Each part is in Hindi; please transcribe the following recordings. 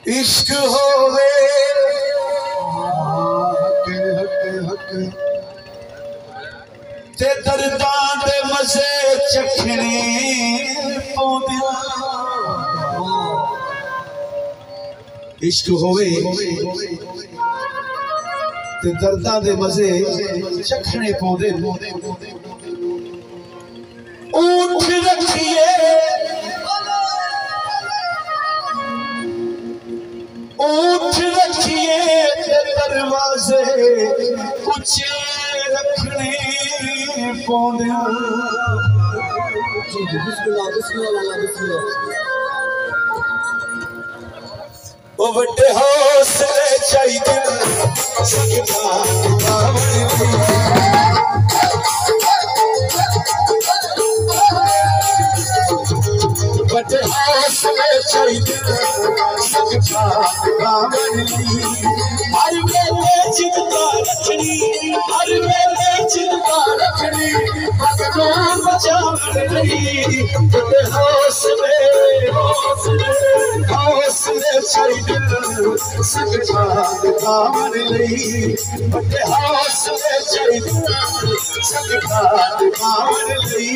इश्क होवे ते दर्दां दे मजे चखने पौंदियां। इश्क होवे ते दर्दां दे मजे चखने पौंदे। ऊठ रखिए ऊठ रखिए दरवाजे ऊंचे रखने पौंदे। ओ वड्डे हौसले चाहिए सकता वड्डे हौसले चाहिए सकता हर वेले चिंता रखनी हर वेले चिंता रखनी भगवान बचावन लई। वड्डे हौसले हौसले हौसले चाहिए सकता गावन लई। वड्डे हौसले चाहिए सकता गावन लई।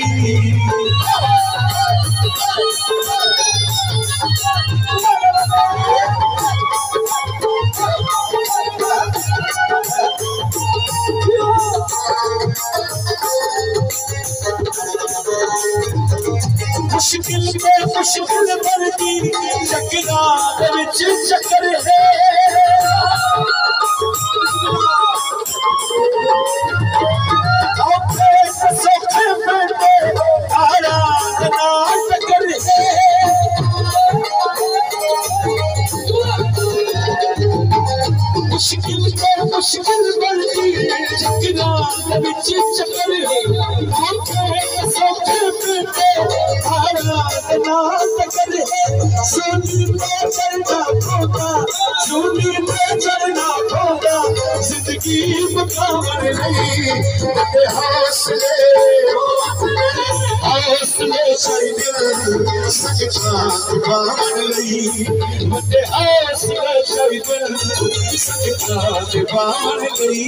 मुश्किल पे मुश्किल बढ़ती चकरा विच चक्कर है। औखे सौखे बैठे तारा ना टक्कर है। मुश्किल पे मुश्किल बढ़ती चकरा विच चक्कर है। औखे सौखे बैठे सोनी पे चढ़ना होगा सोनी पे चढ़ना होगा जिंदगी मुकाबले नहीं। बड़े हौसले हौसले चाहिए सकता गावन लई। बड़े हौसले चाहिए सकता गावन लई।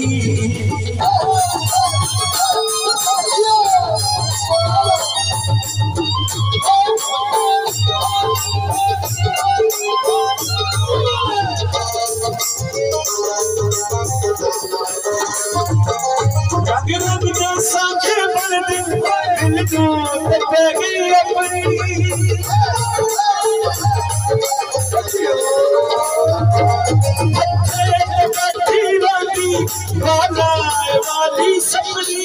रंग रंग दे सांखे बन दिल को पैगी अपनी। बैठी वाली वाला वाली सपनी।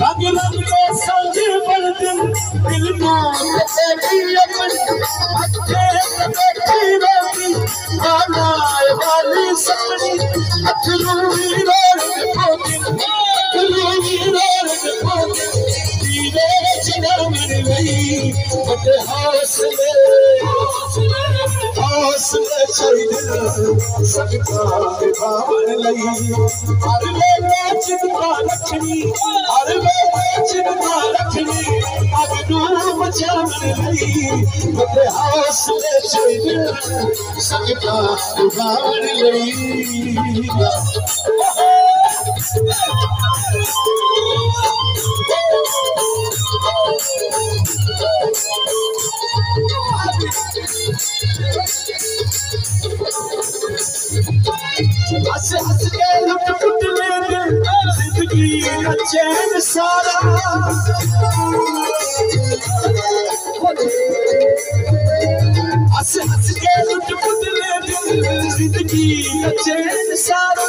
रंग रंग दे सांखे बन दिल को पैगी अपनी। बैठी वाली वाला वाली सपनी। अथरू रोड पोके अथरू रोड पोके दीवे जनावर लई। बड़े हौसले हौसले चाहिए सकता गावन लई। हर वेले चिंता रखनी हर वेले चिंता रखनी अगनू बचावन लई। बड़े हौसले चाहिए सकता गावन लई। हंस हंस के लुट पुट ले जिंदगी का चैन सारा। हंस हंस के लुट पुट ले जिंदगी का चैन सारा।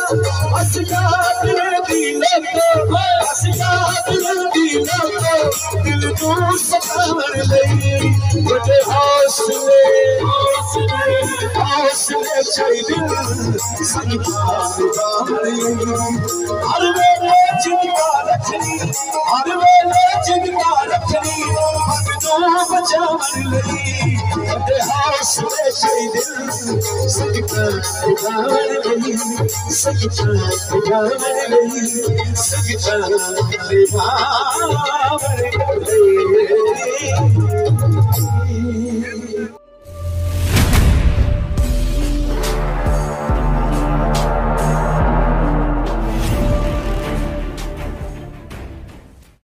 हंस गात ले दिलों को हंस गात ले दिलों को दिल को सतावन लई। बड़े हौसले हौसले चाहिए सकता गावन लई। हर वेले चिंता रखनी हर वेले चिंता रखनी भगनू बचावन लई। बड़े हौसले कोई दिल सजता उजाड़ गई सजता उजाड़ गई सजता उजाड़ गई